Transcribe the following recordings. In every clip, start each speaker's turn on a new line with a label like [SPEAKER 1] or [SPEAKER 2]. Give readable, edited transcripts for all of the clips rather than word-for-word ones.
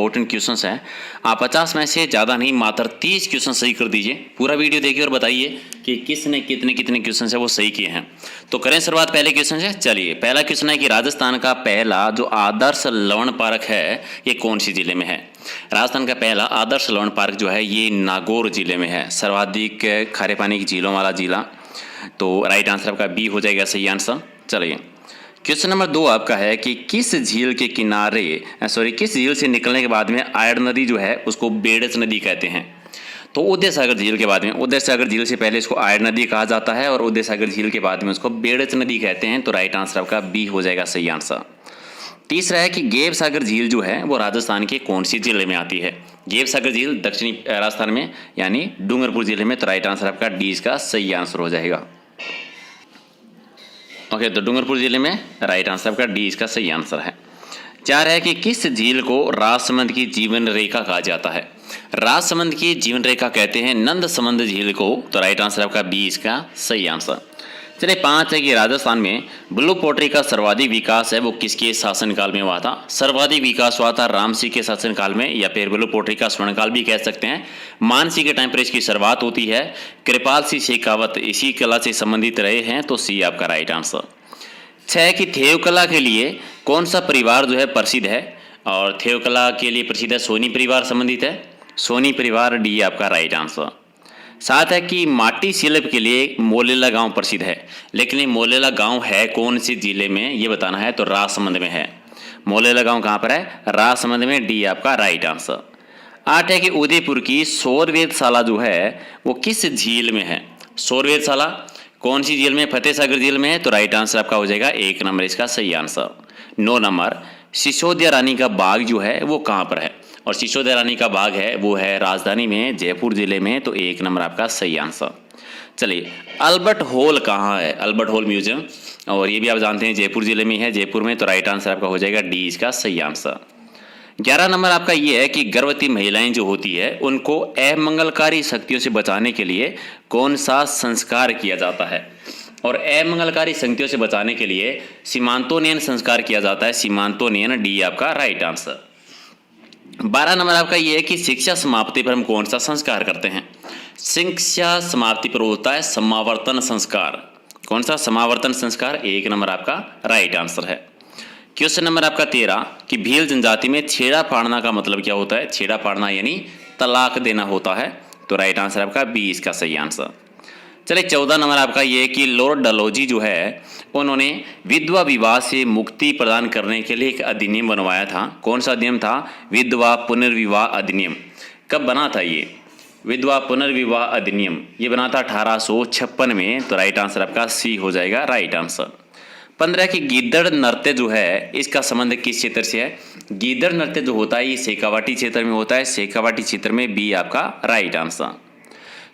[SPEAKER 1] Important questions हैं। आप 50 में से ज़्यादा नहीं मात्र 30 क्वेश्चन सही कर दीजिए। पूरा वीडियो देखिए और बताइए कि किसने कितने कितने क्वेश्चन है वो सही किए हैं। तो करें शुरुआत पहले क्वेश्चन से। चलिए, पहला क्वेश्चन है कि राजस्थान का पहला जो आदर्श लवण पार्क है ये कौन सी जिले में है। राजस्थान का पहला आदर्श लवण पार्क जो है ये नागौर जिले में है, सर्वाधिक खारे पानी की झीलों वाला जिला। तो राइट आंसर आपका बी हो जाएगा सही आंसर। चलिए, क्वेश्चन नंबर 2 आपका है कि किस झील के किनारे किस झील से निकलने के बाद में आयड़ नदी जो है उसको बेड़च नदी कहते हैं। तो उदय सागर झील के बाद में, उदय सागर झील से पहले इसको आयड़ नदी कहा जाता है और उदय सागर झील के बाद में उसको बेड़च नदी कहते हैं। तो राइट आंसर आपका बी हो जाएगा सही आंसर। तीसरा है कि गेव सागर झील जो है वो राजस्थान के कौन सी जिले में आती है। गेव सागर झील दक्षिणी राजस्थान में यानी डूंगरपुर जिले में। तो राइट आंसर आपका डी इसका सही आंसर हो जाएगा। ओके, तो डूंगरपुर जिले में राइट आंसर आपका डी इसका सही आंसर है। 4 है कि किस झील को राजसमंद की जीवन रेखा कहा जाता है। राजसमंद की जीवन रेखा कहते हैं नंद समंद झील को। तो राइट आंसर आपका बी इसका सही आंसर। चलिए, 5 है कि राजस्थान में ब्लू पोट्री का सर्वाधिक विकास है वो किसके शासनकाल में हुआ था। सर्वाधिक विकास हुआ था राम सिंह के शासनकाल में, या फिर ब्लू पोट्री का स्वर्णकाल भी कह सकते हैं। मान सिंह के टाइम पर इसकी शुरुआत होती है। कृपाल सिंह शेखावत इसी कला से संबंधित रहे हैं। तो सी आपका राइट आंसर। 6 कि थेव कला के लिए कौन सा परिवार जो है प्रसिद्ध है, और थेव कला के लिए प्रसिद्ध है सोनी परिवार संबंधित है। सोनी परिवार, डी आपका राइट आंसर। 7 है कि माटी शिल्प के लिए मोलेला गांव प्रसिद्ध है, लेकिन ये मोलेला गांव है कौन से जिले में ये बताना है। तो राजसमंद में है। मोलेला गांव कहाँ पर है, राजसमंद में, डी आपका राइट आंसर। 8 है कि उदयपुर की सौर वेधशाला जो है वो किस झील में है। सौर वेधशाला कौन सी झील में, फतेह सागर झील में है। तो राइट आंसर आपका हो जाएगा 1 नंबर इसका सही आंसर। 9 नंबर, सिसोदिया रानी का बाग जो है वो कहाँ पर है, और सिसोदिया रानी का बाग है वो है राजधानी में, जयपुर जिले में। तो 1 नंबर आपका सही आंसर। चलिए, अल्बर्ट हॉल कहाँ है, अल्बर्ट हॉल म्यूजियम, और ये भी आप जानते हैं जयपुर जिले में है, जयपुर में। तो राइट आंसर आपका हो जाएगा डी इसका सही आंसर। 11 नंबर आपका ये है कि गर्भवती महिलाएं जो होती है उनको अमंगलकारी शक्तियों से बचाने के लिए कौन सा संस्कार किया जाता है, और अमंगलकारी शक्तियों से बचाने के लिए सीमांतोन्नयन संस्कार किया जाता है। सीमांतोन्नयन, डी आपका राइट आंसर। 12 नंबर आपका ये है कि शिक्षा समाप्ति पर हम कौन सा संस्कार करते हैं। शिक्षा समाप्ति पर होता है समावर्तन संस्कार। कौन सा, समावर्तन संस्कार। 1 नंबर आपका राइट आंसर है। क्वेश्चन नंबर आपका 13 कि भील जनजाति में छेड़ा फाड़ना का मतलब क्या होता है। छेड़ा फाड़ना यानी तलाक देना होता है। तो राइट आंसर आपका बी इसका सही आंसर। चलिए, 14 नंबर आपका ये कि लॉर्ड डलहौजी जो है उन्होंने विधवा विवाह से मुक्ति प्रदान करने के लिए एक अधिनियम बनवाया था। कौन सा अधिनियम था, विधवा पुनर्विवाह अधिनियम। कब बना था ये विधवा पुनर्विवाह अधिनियम, ये बना था 1856 में। तो राइट आंसर आपका सी हो जाएगा राइट आंसर। 15 की गीदड़ नृत्य जो है इसका संबंध किस क्षेत्र से है। गीदड़ नृत्य जो होता है ये शेखावाटी क्षेत्र में होता है। शेखावाटी क्षेत्र में, बी आपका राइट आंसर।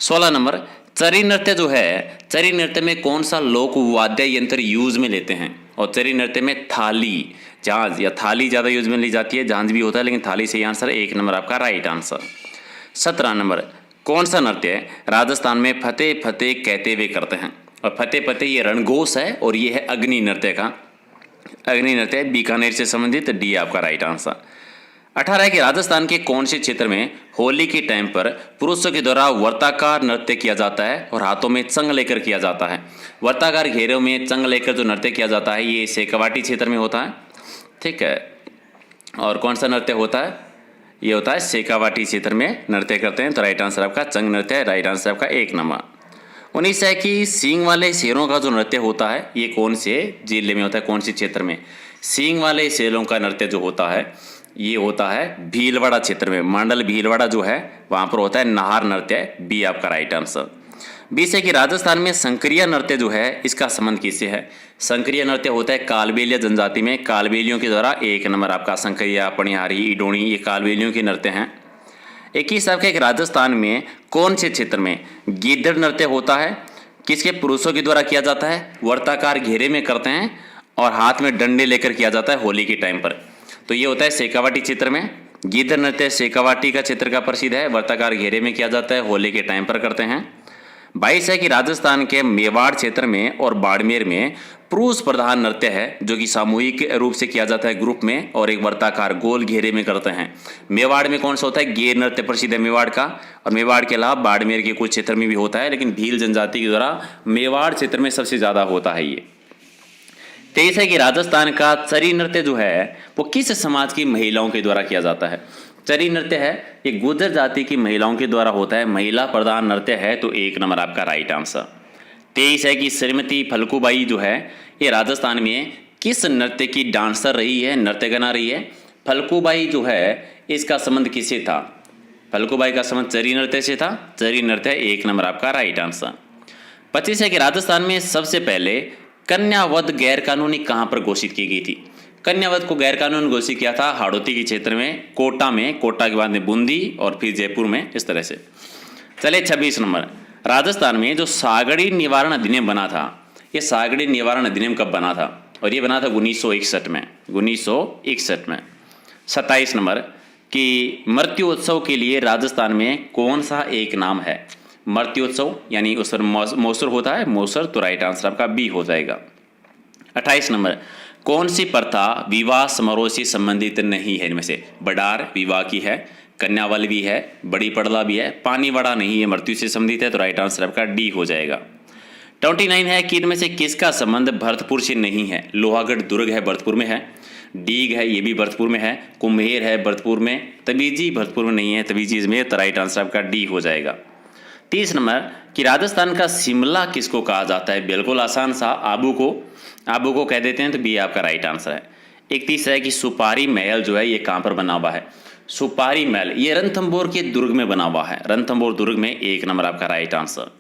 [SPEAKER 1] 16 नंबर, चरी नृत्य जो है, चरी नृत्य में कौन सा लोक वाद्य यंत्र यूज में लेते हैं, और चरी नृत्य में थाली, झांझ या थाली ज़्यादा यूज में ली जाती है। झांझ भी होता है लेकिन थाली सही आंसर। 1 नंबर आपका राइट आंसर। 17 नंबर, कौन सा नृत्य राजस्थान में फतेह फतेह कहते हुए करते हैं, और फतेह फतेह ये रणघोष है और ये है अग्नि नृत्य का। अग्नि नृत्य बीकानेर से संबंधित, डी आपका राइट आंसर। 18 है कि राजस्थान के कौन से क्षेत्र में होली के टाइम पर पुरुषों के द्वारा वर्ताकार नृत्य किया जाता है और हाथों में चंग लेकर किया जाता है। वर्ताकार घेरों में चंग लेकर जो नृत्य किया जाता है ये शेखावाटी क्षेत्र में होता है। ठीक है, और कौन सा नृत्य होता है, ये होता है शेखावाटी क्षेत्र में नृत्य करते हैं। तो राइट आंसर आपका चंग नृत्य है। राइट आंसर आपका 1 नंबर। 19 है कि सींग वाले शेरों का जो नृत्य होता है ये कौन से जिले में होता है, कौन से क्षेत्र में। सींग वाले शेरों का नृत्य जो होता है ये होता है भीलवाड़ा क्षेत्र में। मंडल भीलवाड़ा जो है वहाँ पर होता है नाहर नृत्य, बी आपका राइट आंसर। 20 है कि राजस्थान में संक्रिया नृत्य जो है इसका संबंध किससे है। संक्रिया नृत्य होता है कालबेलिया जनजाति में, कालबेलियों के द्वारा। 1 नंबर आपका संक्रिया, पणिहारी, इडोणी ये कालबेलियों के नृत्य हैं। 21 आपका एक राजस्थान में कौन से क्षेत्र में गीदड़ नृत्य होता है, किसके पुरुषों के द्वारा किया जाता है, वर्ताकार घेरे में करते हैं और हाथ में डंडे लेकर किया जाता है होली के टाइम पर। तो ये होता है शेखावाटी क्षेत्र में। गीदड़ नृत्य शेखावाटी का क्षेत्र का प्रसिद्ध है, वर्ताकार घेरे में किया जाता है, होली के टाइम पर करते हैं। 22 है कि राजस्थान के मेवाड़ क्षेत्र में और बाड़मेर में पुरुष प्रधान नृत्य है जो कि सामूहिक रूप से किया जाता है ग्रुप में और एक वर्ताकार गोल घेरे में करते हैं। मेवाड़ में कौन सा होता है? गेर नृत्य प्रसिद्ध है मेवाड़ का, और मेवाड़ के अलावा बाड़मेर के कुछ क्षेत्र में भी होता है, लेकिन भील जनजाति के द्वारा मेवाड़ क्षेत्र में सबसे ज़्यादा होता है ये। 23 है कि राजस्थान का चरी नृत्य जो है वो किस समाज की महिलाओं के द्वारा किया जाता है? चरी नृत्य है ये गुर्जर जाति की महिलाओं के द्वारा होता है, महिला प्रधान नृत्य है, तो 1 नंबर आपका राइट आंसर। 23 है कि श्रीमती फल्गुबाई जो है ये राजस्थान में किस नृत्य की डांसर रही है, नृत्य गाना रही है? फल्गुबाई जो है इसका संबंध किससे था? फल्गुबाई का संबंध चरी नृत्य से था, चरी नृत्य 1 नंबर आपका राइट आंसर। 25 है कि राजस्थान में सबसे पहले कन्यावध गैर कानूनी कहाँ पर घोषित की गई थी? कन्यावध को गैर कानूनी घोषित किया था हाड़ौती के क्षेत्र में, कोटा के बाद में बूंदी और फिर जयपुर में, इस तरह से। चलिए 26 नंबर, राजस्थान में जो सागड़ी निवारण अधिनियम बना था, ये सागड़ी निवारण अधिनियम कब बना था? और ये बना था 1961 में, 1961 में। 27 नंबर कि मृत्योत्सव के लिए राजस्थान में कौन सा एक नाम है? मृत्योत्सव यानी उस पर मौसर होता है, मौसर, तो राइट आंसर आपका बी हो जाएगा। 28 नंबर, कौन सी प्रथा विवाह समारोह से संबंधित नहीं है? इनमें से बडार विवाह की है, कन्यावल भी है, बड़ी पड़ला भी है, पानी वड़ा नहीं है, मृत्यु से संबंधित है, तो राइट आंसर आपका डी हो जाएगा। 29 है कि इनमें से किसका संबंध भरतपुर से नहीं है? लोहागढ़ दुर्ग है, भरतपुर में है, डीग है, ये भी भरतपुर में है, कुम्हेर है भरतपुर में, तबीजी भरतपुर में नहीं है, तबीजी में, तो राइट आंसर आपका डी हो जाएगा। 30 नंबर कि राजस्थान का शिमला किसको कहा जाता है? बिल्कुल आसान सा, आबू को कह देते हैं, तो बी आपका राइट आंसर है। 31 है कि सुपारी महल जो है ये कहाँ पर बना हुआ है? सुपारी महल ये रणथंभौर के दुर्ग में बना हुआ है, रणथंभौर दुर्ग में, 1 नंबर आपका राइट आंसर।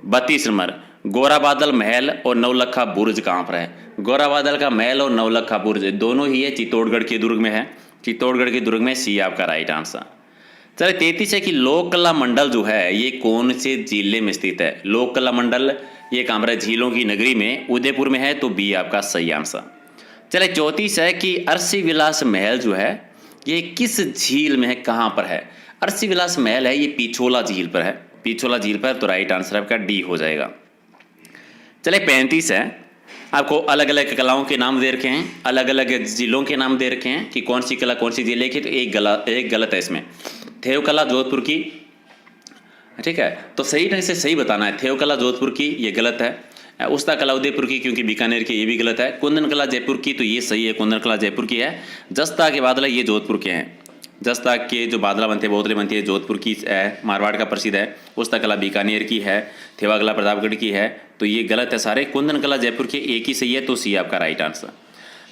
[SPEAKER 1] 32 नंबर, गोरा बादल महल और नवलखा बुर्ज कहाँ पर है? गोरा बादल का महल और नवलखा बुर्ज दोनों ही है चित्तौड़गढ़ के दुर्ग में है, चित्तौड़गढ़ के दुर्ग में, सी आपका राइट आंसर। चलिए 33 है कि लोक कला मंडल जो है ये कौन से जिले में स्थित है? लोक कला मंडल ये कहाँ पर है? झीलों की नगरी में, उदयपुर में है, तो बी आपका सही आंसर। चलिए 34 है कि अरसी विलास महल जो है ये किस झील में है, कहाँ पर है? अरसी विलास महल है ये पिछोला झील पर है, पिछोला झील पर, तो राइट आंसर आपका डी हो जाएगा। चलिए 35 है, आपको अलग अलग कलाओं के नाम दे रखे हैं, अलग अलग जिलों के नाम दे रखे हैं कि कौन सी कला कौन सी जिले की, तो एक गलत है इसमें। थेव कला जोधपुर की, ठीक है, तो सही ढंग से सही बताना है। थेव कला जोधपुर की ये गलत है, उस्ता कला उदयपुर की क्योंकि बीकानेर की, ये भी गलत है। कुंदन कला जयपुर की, तो ये सही है, कुंदन कला जयपुर की है। जस्ता के बादला ये जोधपुर के हैं, जस्ता के जो बादला बनते हैं, बोतलें बनती है, जोधपुर की है, मारवाड़ का प्रसिद्ध है। उस्ता कला बीकानेर की है, थेवा कला प्रतापगढ़ की है, तो ये गलत है सारे। कुंदन कला जयपुर के, एक ही सही है, तो सी आपका राइट आंसर।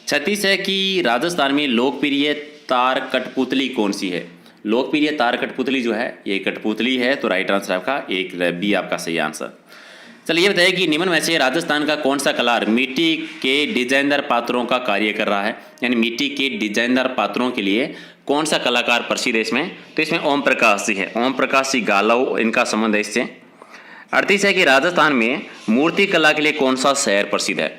[SPEAKER 1] 36 है कि राजस्थान में लोकप्रिय तार कठपुतली कौन सी है? लोकप्रिय तार कठपुतली जो है ये कठपुतली है, तो राइट आंसर आपका एक बी आपका सही आंसर। चलिए ये बताइए कि निम्न में से राजस्थान का कौन सा कलाकार मिट्टी के डिजाइनदार पात्रों का कार्य कर रहा है? यानी मिट्टी के डिजाइनदार पात्रों के लिए कौन सा कलाकार प्रसिद्ध है इसमें? तो इसमें ओम प्रकाश जी है, ओम प्रकाश जी गालव, इनका संबंध है इससे। 38 है कि राजस्थान में मूर्ति कला के लिए कौन सा शहर प्रसिद्ध है?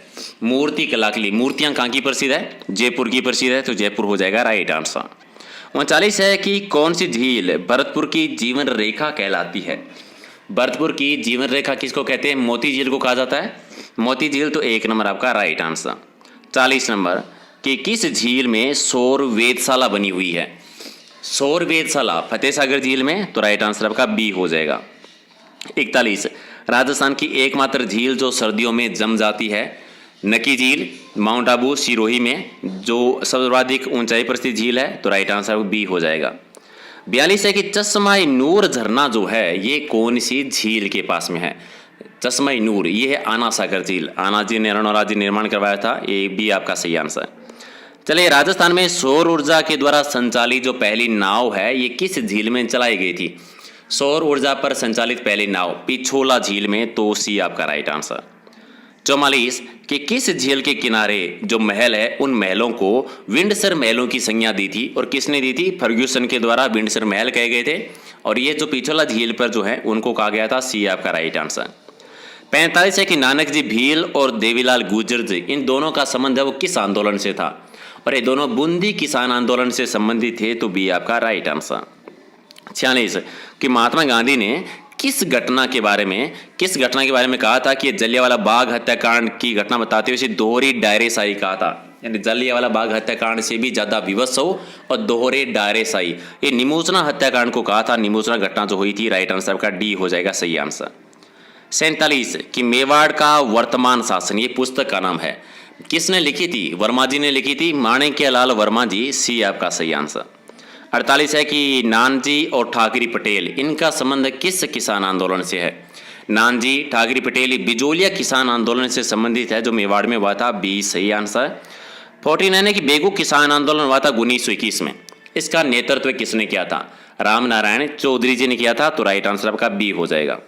[SPEAKER 1] मूर्ति कला के लिए, मूर्तियां कहाँ की प्रसिद्ध है? जयपुर की प्रसिद्ध है, तो जयपुर हो जाएगा राइट आंसर। 39 है कि कौन सी झील भरतपुर की जीवन रेखा कहलाती है? भरतपुर की जीवन रेखा किसको कहते हैं? मोती झील को कहा जाता है, मोती झील, तो 1 नंबर आपका राइट आंसर। 40 नंबर कि किस झील में सौर वेधशाला बनी हुई है? सौर वेधशाला फतेह सागर झील में, तो राइट आंसर आपका बी हो जाएगा। 41 राजस्थान की एकमात्र झील जो सर्दियों में जम जाती है? नकी झील, माउंट आबू सिरोही में, जो सर्वाधिक ऊंचाई पर स्थित झील है, तो राइट आंसर बी हो जाएगा। 42 है कि चश्मा-ए नूर झरना जो है ये कौन सी झील के पास में है? चश्मा-ए नूर ये है आना सागर झील, आना जी ने अरुणोरा जी निर्माण करवाया था, ये भी आपका सही आंसर। चलिए राजस्थान में सौर ऊर्जा के द्वारा संचालित जो पहली नाव है ये किस झील में चलाई गई थी? सौर ऊर्जा पर संचालित पहली नाव पिछोला झील में, तो सी आपका राइट आंसर। 44 कि किस झील के किनारे जो महल है उन महलों को विंडसर महलों की संज्ञा दी थी, और किसने दी थी? फर्ग्यूसन के द्वारा विंडसर महल कहे गए थे, और ये जो पिछोला झील पर जो है उनको कहा गया था, सी आपका राइट आंसर। 45 है कि नानक जी भील और देवीलाल गुर्जर जी इन दोनों का संबंध है वो किस आंदोलन से था? और ये दोनों बूंदी किसान आंदोलन से संबंधित थे, तो बी आपका राइट आंसर। 46 कि महात्मा गांधी ने किस घटना के बारे में कहा था कि जलियांवाला बाग हत्याकांड की घटना बताते हुए इसे दोहरी डायरेशाही कहा था, यानी जलियांवाला बाग हत्याकांड से भी ज़्यादा विवश हो और दोहरे डायरेशाही, ये निमोचना हत्याकांड को कहा था। निमोचना घटना जो हुई थी, राइट आंसर का डी हो जाएगा सही आंसर। 47 कि मेवाड़ का वर्तमान शासन, ये पुस्तक का नाम है, किसने लिखी थी? वर्मा जी ने लिखी थी, माणिक्यलाल वर्मा जी, सी आपका सही आंसर। 48 है कि नानजी और ठाकरी पटेल, इनका संबंध किस किसान आंदोलन से है? नानजी ठाकरी पटेल बिजोलिया किसान आंदोलन से संबंधित है जो मेवाड़ में हुआ था, बी सही आंसर। 49 है कि बेगू किसान आंदोलन हुआ था 1921 में, इसका नेतृत्व किसने किया था? राम नारायण चौधरी जी ने किया था, तो राइट आंसर आपका बी हो जाएगा।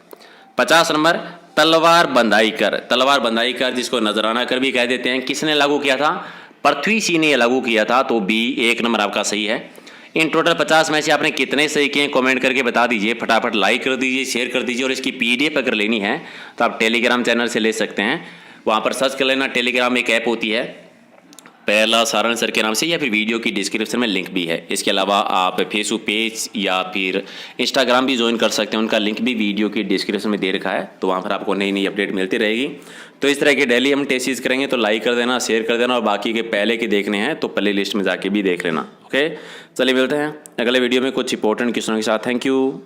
[SPEAKER 1] 50 नंबर तलवार बंधाई कर जिसको नजराना कर भी कह देते हैं, किसने लागू किया था? पृथ्वी सिंह ने लागू किया था, तो बी 1 नंबर आपका सही है। इन टोटल 50 में से आपने कितने सही किए कमेंट करके बता दीजिए, फटाफट लाइक कर दीजिए, शेयर कर दीजिए, और इसकी PDF अगर लेनी है तो आप टेलीग्राम चैनल से ले सकते हैं, वहाँ पर सर्च कर लेना, टेलीग्राम एक ऐप होती है पहला सारण सर के नाम से, या फिर वीडियो की डिस्क्रिप्शन में लिंक भी है। इसके अलावा आप फेसबुक पेज या फिर इंस्टाग्राम भी ज्वाइन कर सकते हैं, उनका लिंक भी वीडियो की डिस्क्रिप्शन में दे रखा है, तो वहाँ पर आपको नई नई अपडेट मिलती रहेगी। तो इस तरह के डेली हम टेस्ट करेंगे, तो लाइक कर देना, शेयर कर देना, और बाकी के पहले के देखने हैं तो प्ले लिस्ट में जाके भी देख लेना। ओके, चलिए मिलते हैं अगले वीडियो में कुछ इंपॉर्टेंट क्वेश्चनों के साथ। Thank you.